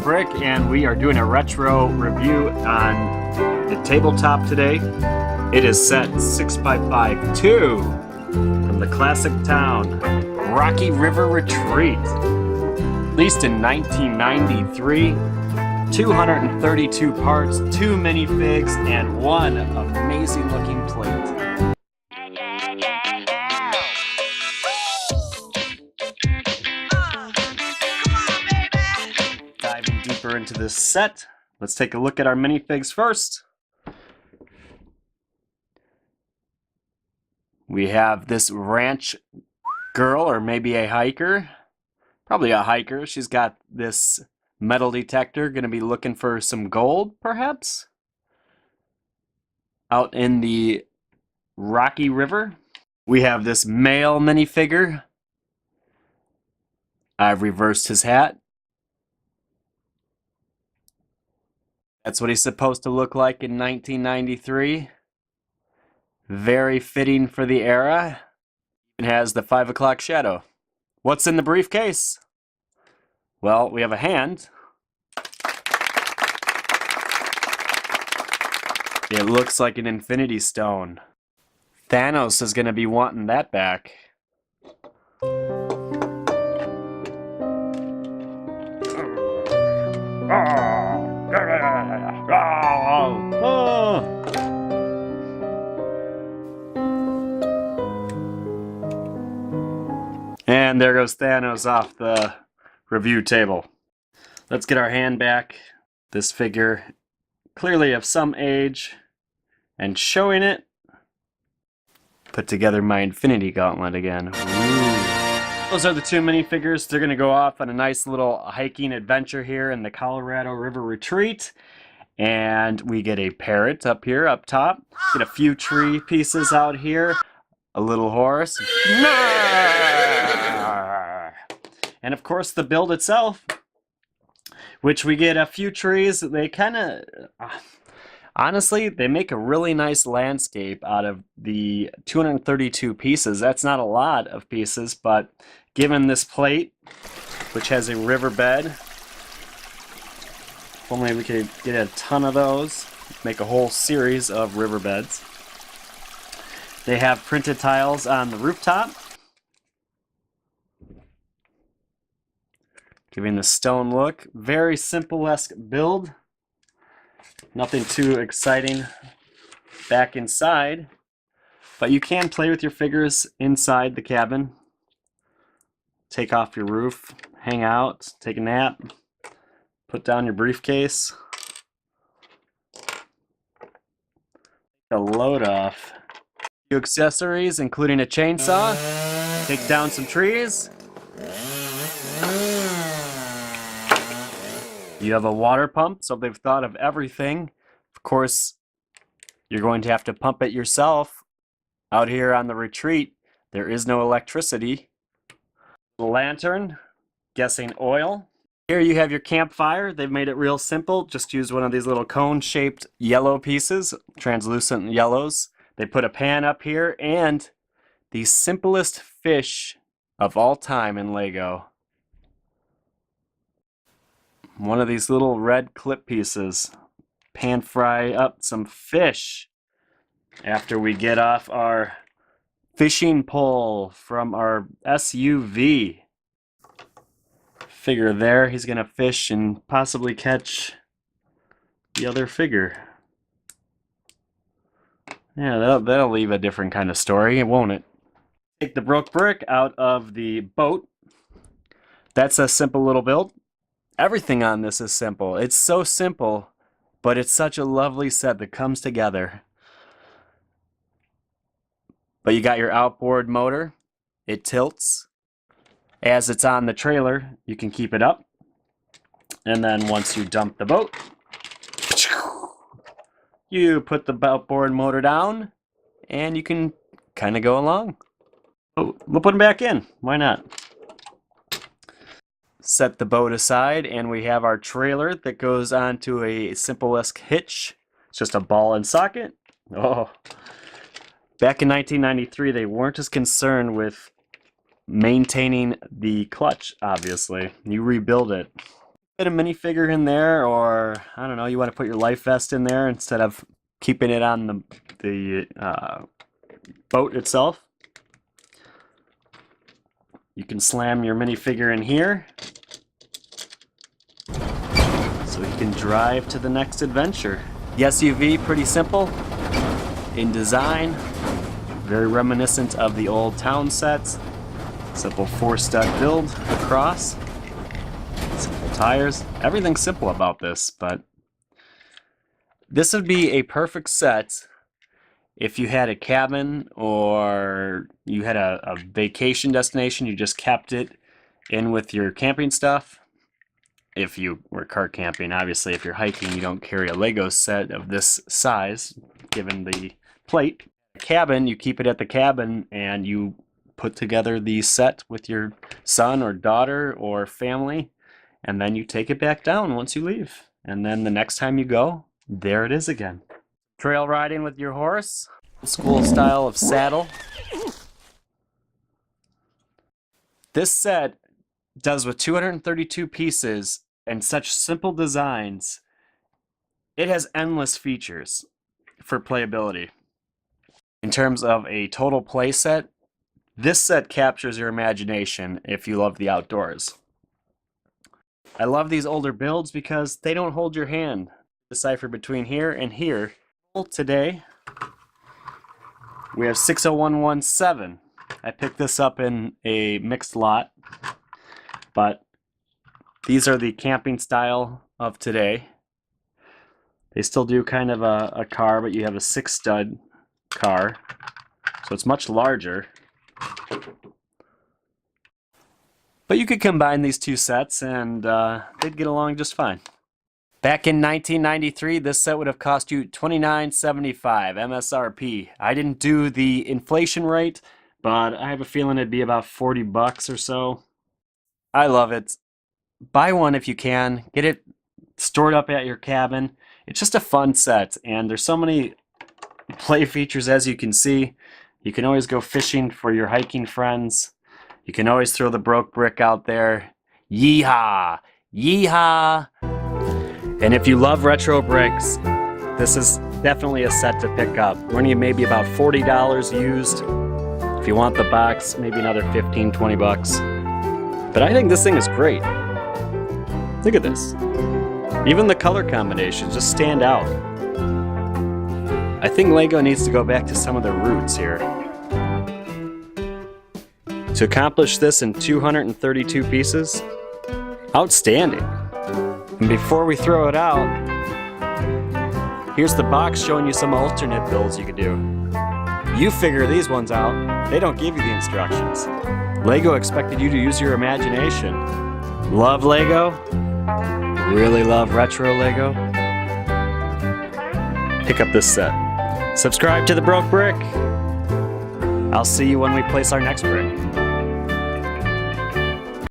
TheBrokeBrick, and we are doing a retro review on the tabletop today. It is set 6x5-2 from the classic town, Rocky River Retreat. Released in 1993, 232 parts, 2 minifigs, and 1 amazing looking plate. Diving deeper into this set, let's take a look at our minifigs first. We have this ranch girl, or maybe a hiker. Probably a hiker. She's got this metal detector, gonna be looking for some gold, perhaps? Out in the Rocky River. We have this male minifigure. I've reversed his hat. That's what he's supposed to look like in 1993. Very fitting for the era. It has the 5 o'clock shadow. What's in the briefcase? Well, we have a hand. It looks like an infinity stone. Thanos is going to be wanting that back. And there goes Thanos off the review table. Let's get our hand back. This figure, clearly of some age, and showing it. Put together my Infinity Gauntlet again. Ooh. Those are the 2 minifigures. They're going to go off on a nice little hiking adventure here in the Colorado River Retreat. And we get a parrot up here, up top. Get a few tree pieces out here. A little horse. And of course the build itself, which we get a few trees. They kind of, honestly, they make a really nice landscape out of the 232 pieces. That's not a lot of pieces, but given this plate, which has a riverbed, if only we could get a ton of those, make a whole series of riverbeds. They have printed tiles on the rooftop, giving the stone look. Very simple-esque build. Nothing too exciting back inside. But you can play with your figures inside the cabin. Take off your roof, hang out, take a nap, put down your briefcase. A load off. A few accessories, including a chainsaw. Take down some trees. You have a water pump, so they've thought of everything. Of course, you're going to have to pump it yourself. Out here on the retreat, there is no electricity. Lantern, guessing oil. Here you have your campfire. They've made it real simple. Just use one of these little cone-shaped yellow pieces, translucent yellows. They put a pan up here, and the simplest fish of all time in Lego. One of these little red clip pieces. Pan fry up some fish after we get off our fishing pole from our SUV. Figure there, he's gonna fish and possibly catch the other figure. Yeah, that'll leave a different kind of story, won't it? Take the TheBrokeBrick out of the boat. That's a simple little build. Everything on this is simple. It's so simple, but it's such a lovely set that comes together. But you got your outboard motor. It tilts. As it's on the trailer, you can keep it up. And then once you dump the boat, you put the outboard motor down, and you can kind of go along. Oh, we'll put them back in. Why not? Set the boat aside, and we have our trailer that goes onto a simple-esque hitch. It's just a ball and socket. Oh. Back in 1993, they weren't as concerned with maintaining the clutch, obviously. You rebuild it. Put a minifigure in there, or I don't know, you want to put your life vest in there instead of keeping it on the boat itself. You can slam your minifigure in here so he can drive to the next adventure. The SUV, pretty simple in design, very reminiscent of the old town sets. Simple 4-stud build across, simple tires, everything's simple about this, but this would be a perfect set if you had a cabin or you had a vacation destination, you just kept it in with your camping stuff. If you were car camping, obviously if you're hiking, you don't carry a Lego set of this size, given the plate. Cabin, you keep it at the cabin and you put together the set with your son or daughter or family, and then you take it back down once you leave. And then the next time you go, there it is again. Trail riding with your horse, school style of saddle. This set does with 232 pieces and such simple designs. It has endless features for playability. In terms of a total play set, this set captures your imagination if you love the outdoors. I love these older builds because they don't hold your hand. Decipher between here and here. Today, we have 60117. I picked this up in a mixed lot, but these are the camping style of today. They still do kind of a car, but you have a 6-stud car, so it's much larger. But you could combine these two sets and they'd get along just fine. Back in 1993, this set would have cost you $29.75 MSRP. I didn't do the inflation rate, but I have a feeling it'd be about $40 or so. I love it. Buy one if you can. Get it stored up at your cabin. It's just a fun set, and there's so many play features, as you can see. You can always go fishing for your hiking friends. You can always throw the TheBrokeBrick out there. Yeehaw! Yeehaw! And if you love retro bricks, this is definitely a set to pick up. Running you maybe about $40 used. If you want the box, maybe another $15-20. But I think this thing is great. Look at this. Even the color combinations just stand out. I think Lego needs to go back to some of their roots here. To accomplish this in 232 pieces, outstanding. And before we throw it out, here's the box showing you some alternate builds you could do. You figure these ones out, they don't give you the instructions. Lego expected you to use your imagination. Love Lego? Really love retro Lego? Pick up this set. Subscribe to TheBrokeBrick. I'll see you when we place our next brick.